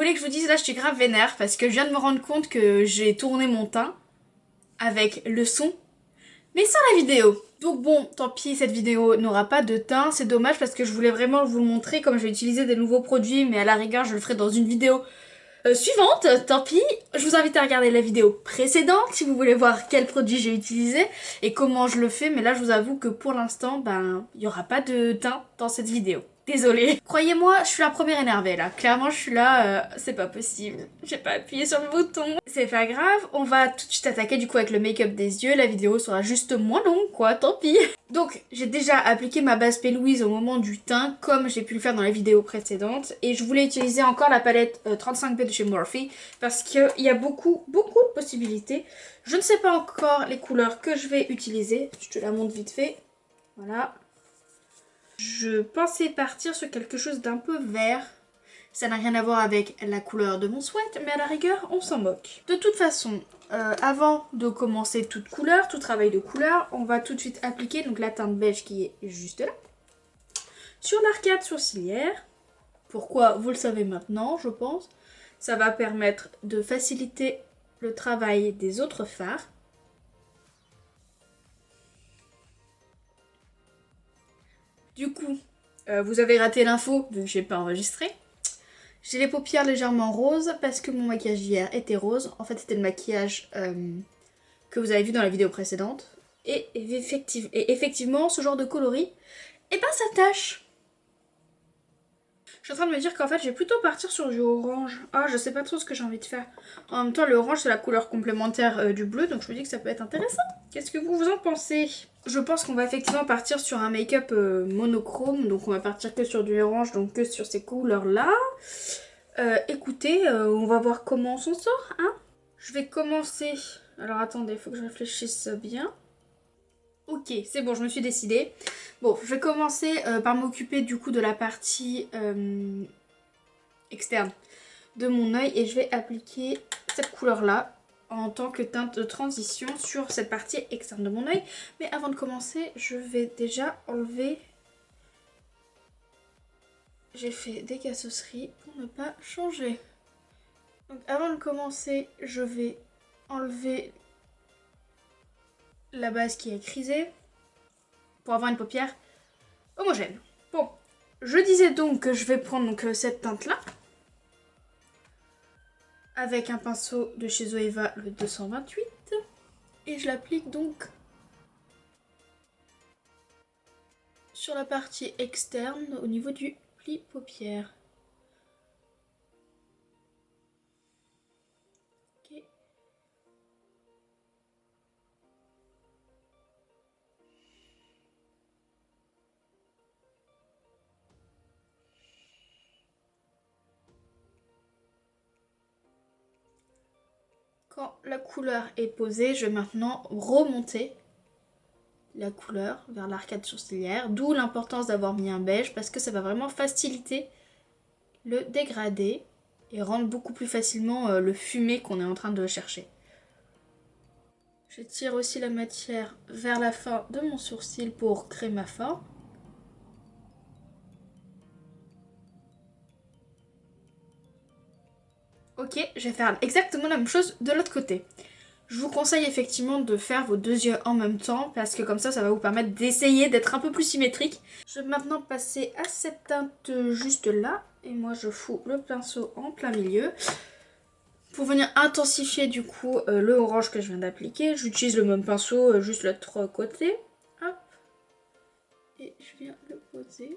voulez que je vous dise, là je suis grave vénère parce que je viens de me rendre compte que j'ai tourné mon teint avec le son, mais sans la vidéo. Donc bon, tant pis, cette vidéo n'aura pas de teint, c'est dommage parce que je voulais vraiment vous le montrer comme je vais utiliser des nouveaux produits, mais à la rigueur je le ferai dans une vidéo suivante, tant pis. Je vous invite à regarder la vidéo précédente si vous voulez voir quel produit j'ai utilisé et comment je le fais, mais là je vous avoue que pour l'instant, il n'y aura pas de teint dans cette vidéo. Désolée. Croyez-moi, je suis la première énervée là. Clairement, je suis là, c'est pas possible. J'ai pas appuyé sur le bouton. C'est pas grave, on va tout de suite attaquer du coup avec le make-up des yeux. La vidéo sera juste moins longue quoi, tant pis. Donc, j'ai déjà appliqué ma base P. Louise au moment du teint, comme j'ai pu le faire dans la vidéo précédente. Et je voulais utiliser encore la palette 35P de chez Morphe, parce qu'il y a beaucoup de possibilités. Je ne sais pas encore les couleurs que je vais utiliser. Je te la montre vite fait. Voilà. Je pensais partir sur quelque chose d'un peu vert. Ça n'a rien à voir avec la couleur de mon sweat, mais à la rigueur, on s'en moque. De toute façon, avant de commencer toute couleur, tout travail de couleur, on va tout de suite appliquer donc la teinte beige qui est juste là. Sur l'arcade sourcilière. Pourquoi? Vous le savez maintenant, je pense. Ça va permettre de faciliter le travail des autres fards. Du coup, vous avez raté l'info vu que j'ai pas enregistré. J'ai les paupières légèrement roses parce que mon maquillage d'hier était rose. En fait, c'était le maquillage que vous avez vu dans la vidéo précédente. Et effectivement, ce genre de coloris, eh ben ça tâche. Je suis en train de me dire qu'en fait, je vais plutôt partir sur du orange. Ah, je sais pas trop ce que j'ai envie de faire. En même temps, le orange, c'est la couleur complémentaire du bleu, donc je me dis que ça peut être intéressant. Qu'est-ce que vous en pensez? Je pense qu'on va effectivement partir sur un make-up monochrome, donc on va partir que sur du orange, donc que sur ces couleurs-là. Écoutez, on va voir comment on s'en sort, hein. Je vais commencer... Alors attendez, il faut que je réfléchisse bien. Ok, c'est bon, je me suis décidée. Bon, je vais commencer par m'occuper du coup de la partie externe de mon œil et je vais appliquer cette couleur-là en tant que teinte de transition sur cette partie externe de mon œil. Mais avant de commencer, je vais déjà enlever... J'ai fait des cassosseries pour ne pas changer. Donc avant de commencer, je vais enlever la base qui est crisée pour avoir une paupière homogène. Bon, je disais donc que je vais prendre donc, cette teinte-là avec un pinceau de chez Zoeva, le 228, et je l'applique donc sur la partie externe au niveau du pli paupière. Quand la couleur est posée, je vais maintenant remonter la couleur vers l'arcade sourcilière, d'où l'importance d'avoir mis un beige parce que ça va vraiment faciliter le dégradé et rendre beaucoup plus facilement le fumé qu'on est en train de chercher. Je tire aussi la matière vers la fin de mon sourcil pour créer ma forme. Ok, je vais faire exactement la même chose de l'autre côté. Je vous conseille effectivement de faire vos deux yeux en même temps parce que comme ça va vous permettre d'essayer d'être un peu plus symétrique. Je vais maintenant passer à cette teinte juste là et moi je fous le pinceau en plein milieu. Pour venir intensifier du coup le orange que je viens d'appliquer, j'utilise le même pinceau juste l'autre côté. Hop. Et je viens le poser.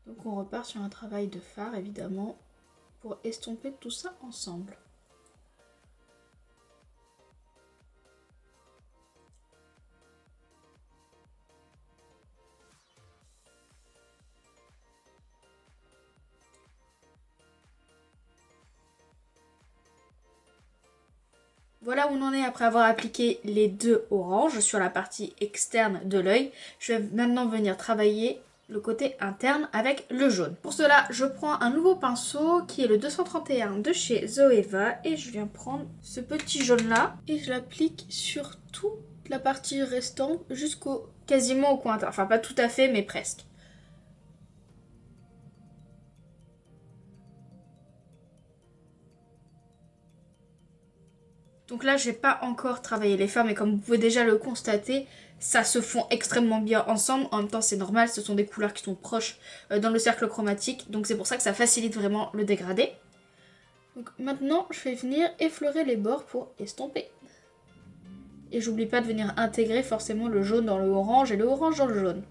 Donc on repart sur un travail de fard évidemment pour estomper tout ça ensemble. Voilà où on en est après avoir appliqué les deux oranges sur la partie externe de l'œil. Je vais maintenant venir travailler le côté interne avec le jaune. Pour cela, je prends un nouveau pinceau qui est le 231 de chez Zoeva et je viens prendre ce petit jaune là et je l'applique sur toutes toute la partie restante jusqu'au quasiment au coin intérieur. Enfin, pas tout à fait, mais presque. Donc là, j'ai pas encore travaillé les fards, mais comme vous pouvez déjà le constater, ça se fond extrêmement bien ensemble. En même temps, c'est normal, ce sont des couleurs qui sont proches dans le cercle chromatique. Donc c'est pour ça que ça facilite vraiment le dégradé. Donc maintenant, je vais venir effleurer les bords pour estomper. Et j'oublie pas de venir intégrer forcément le jaune dans le orange et le orange dans le jaune.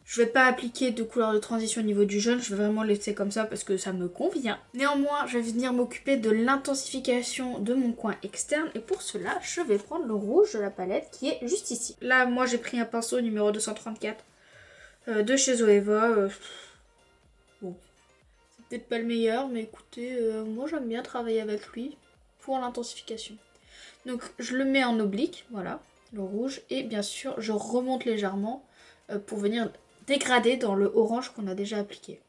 Je vais pas appliquer de couleur de transition au niveau du jaune, je vais vraiment laisser comme ça parce que ça me convient. Néanmoins, je vais venir m'occuper de l'intensification de mon coin externe et pour cela, je vais prendre le rouge de la palette qui est juste ici. Là, moi j'ai pris un pinceau numéro 234 de chez Zoeva. Bon, c'est peut-être pas le meilleur, mais écoutez, moi j'aime bien travailler avec lui pour l'intensification. Donc je le mets en oblique, voilà, le rouge, et bien sûr je remonte légèrement pour venir dégrader dans le orange qu'on a déjà appliqué.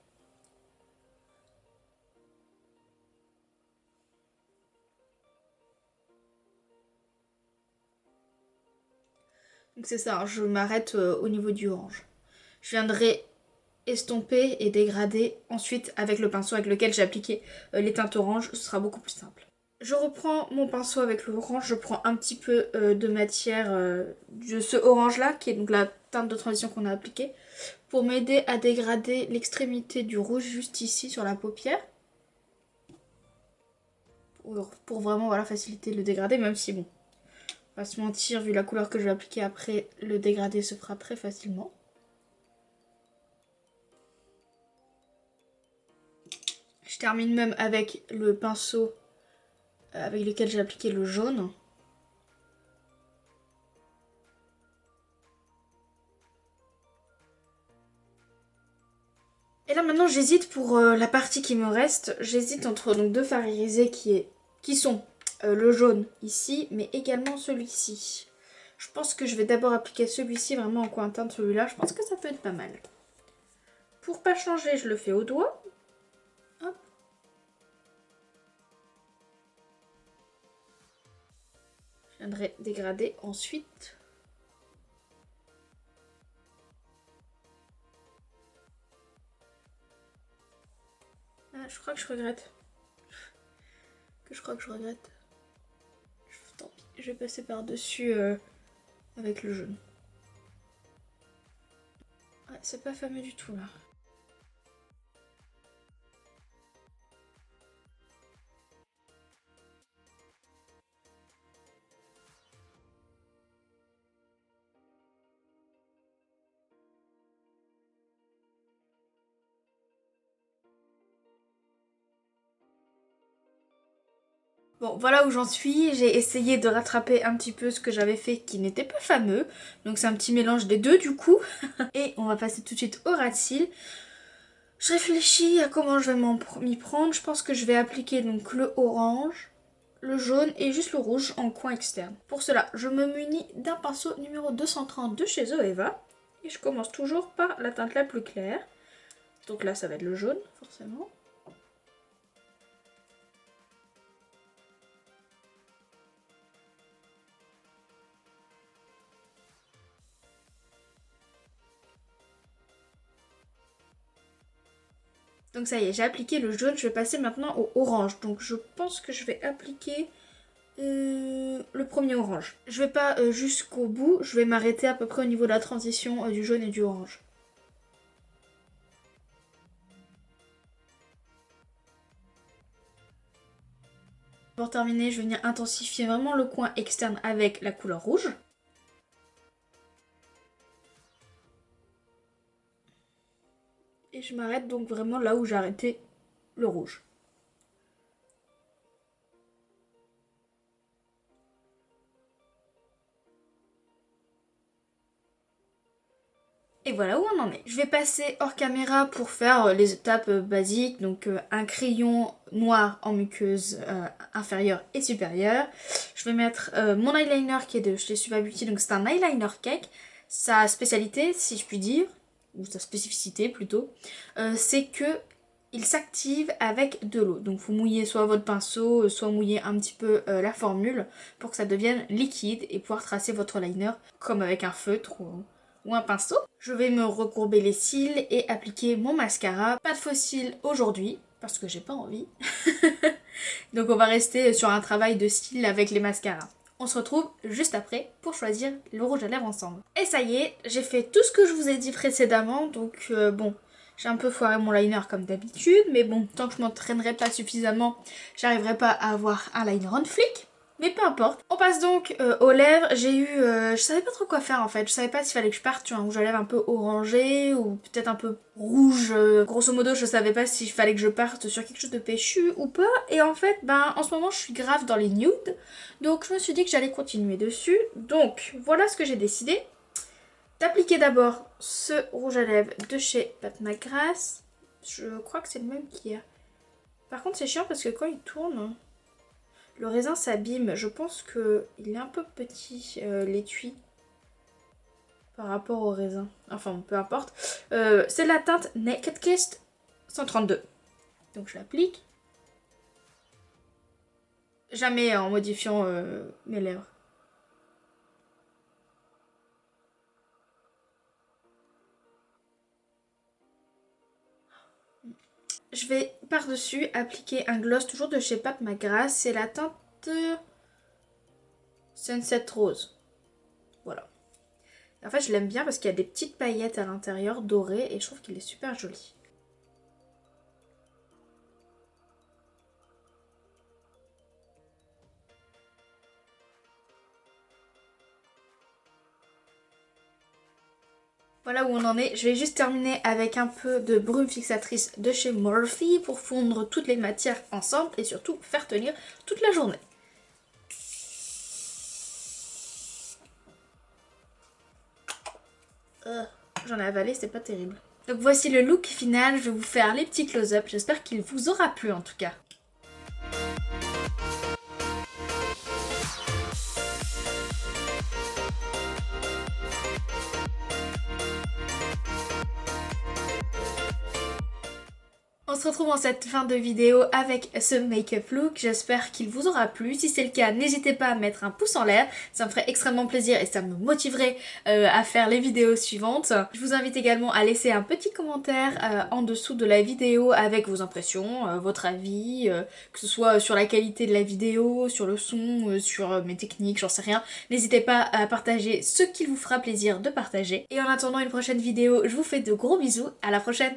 Donc c'est ça, hein, je m'arrête au niveau du orange. Je viendrai estomper et dégrader ensuite avec le pinceau avec lequel j'ai appliqué les teintes oranges, ce sera beaucoup plus simple. Je reprends mon pinceau avec l'orange, je prends un petit peu de matière de ce orange là, qui est donc la teinte de transition qu'on a appliquée, pour m'aider à dégrader l'extrémité du rouge juste ici sur la paupière. Pour vraiment voilà, faciliter le dégradé, même si bon, pas se mentir, vu la couleur que je vais appliquer après, le dégradé se fera très facilement. Je termine même avec le pinceau avec lequel j'ai appliqué le jaune. Et là maintenant j'hésite pour la partie qui me reste, j'hésite entre donc deux fards irisés qui sont le jaune ici, mais également celui-ci. Je pense que je vais d'abord appliquer celui-ci vraiment en coin teinte, celui-là, je pense que ça peut être pas mal. Pour pas changer, je le fais au doigt. Hop. Je viendrai dégrader ensuite. Ah, je crois que je regrette. Tant pis, je vais passer par-dessus avec le jaune. Ouais, c'est pas fameux du tout là. Bon, voilà où j'en suis. J'ai essayé de rattraper un petit peu ce que j'avais fait qui n'était pas fameux. Donc c'est un petit mélange des deux du coup. Et on va passer tout de suite au ras de cils. Je réfléchis à comment je vais m'y prendre. Je pense que je vais appliquer donc le orange, le jaune et juste le rouge en coin externe. Pour cela, je me munis d'un pinceau numéro 230 de chez Zoeva. Et je commence toujours par la teinte la plus claire. Donc là, ça va être le jaune, forcément. Donc ça y est, j'ai appliqué le jaune, je vais passer maintenant au orange. Donc je pense que je vais appliquer le premier orange. Je vais pas jusqu'au bout, je vais m'arrêter à peu près au niveau de la transition du jaune et du orange. Pour terminer, je vais venir intensifier vraiment le coin externe avec la couleur rouge. Et je m'arrête donc vraiment là où j'ai arrêté le rouge. Et voilà où on en est. Je vais passer hors caméra pour faire les étapes basiques. Donc un crayon noir en muqueuse inférieure et supérieure. Je vais mettre mon eyeliner qui est de chez Suva Beauty. Donc c'est un eyeliner cake. Sa spécialité, si je puis dire, ou sa spécificité plutôt, c'est que il s'active avec de l'eau. Donc vous mouillez soit votre pinceau, soit mouillez un petit peu la formule pour que ça devienne liquide et pouvoir tracer votre liner comme avec un feutre ou un pinceau. Je vais me recourber les cils et appliquer mon mascara. Pas de faux cils aujourd'hui parce que j'ai pas envie. Donc on va rester sur un travail de cils avec les mascaras. On se retrouve juste après pour choisir le rouge à lèvres ensemble. Et ça y est, j'ai fait tout ce que je vous ai dit précédemment, donc bon, j'ai un peu foiré mon liner comme d'habitude, mais bon, tant que je m'entraînerai pas suffisamment, j'arriverai pas à avoir un liner on flic. Mais peu importe. On passe donc aux lèvres. J'ai eu... je savais pas trop quoi faire en fait. Je savais pas s'il fallait que je parte sur un rouge à lèvres un peu orangé ou peut-être un peu rouge. Grosso modo, je savais pas s'il fallait que je parte sur quelque chose de péchu ou pas. Et en fait, ben en ce moment, je suis grave dans les nudes. Donc je me suis dit que j'allais continuer dessus. Donc voilà ce que j'ai décidé. D'appliquer d'abord ce rouge à lèvres de chez Pat McGrath. Je crois que c'est le même qu'hier. Par contre, c'est chiant parce que quand il tourne... Le raisin s'abîme, je pense qu'il est un peu petit l'étui par rapport au raisin. Enfin, peu importe. C'est la teinte Naked Kiss 132. Donc je l'applique. Jamais en modifiant mes lèvres. Je vais par-dessus appliquer un gloss toujours de chez Pat McGrath. C'est la teinte Sunset Rose. Voilà. En fait, je l'aime bien parce qu'il y a des petites paillettes à l'intérieur dorées et je trouve qu'il est super joli. Voilà où on en est. Je vais juste terminer avec un peu de brume fixatrice de chez Morphe pour fondre toutes les matières ensemble et surtout faire tenir toute la journée. J'en ai avalé, c'était pas terrible. Donc voici le look final. Je vais vous faire les petits close-up. J'espère qu'il vous aura plu en tout cas. On se retrouve en cette fin de vidéo avec ce make-up look, j'espère qu'il vous aura plu. Si c'est le cas, n'hésitez pas à mettre un pouce en l'air, ça me ferait extrêmement plaisir et ça me motiverait à faire les vidéos suivantes. Je vous invite également à laisser un petit commentaire en dessous de la vidéo avec vos impressions, votre avis, que ce soit sur la qualité de la vidéo, sur le son, sur mes techniques, j'en sais rien. N'hésitez pas à partager ce qu'il vous fera plaisir de partager. Et en attendant une prochaine vidéo, je vous fais de gros bisous, à la prochaine!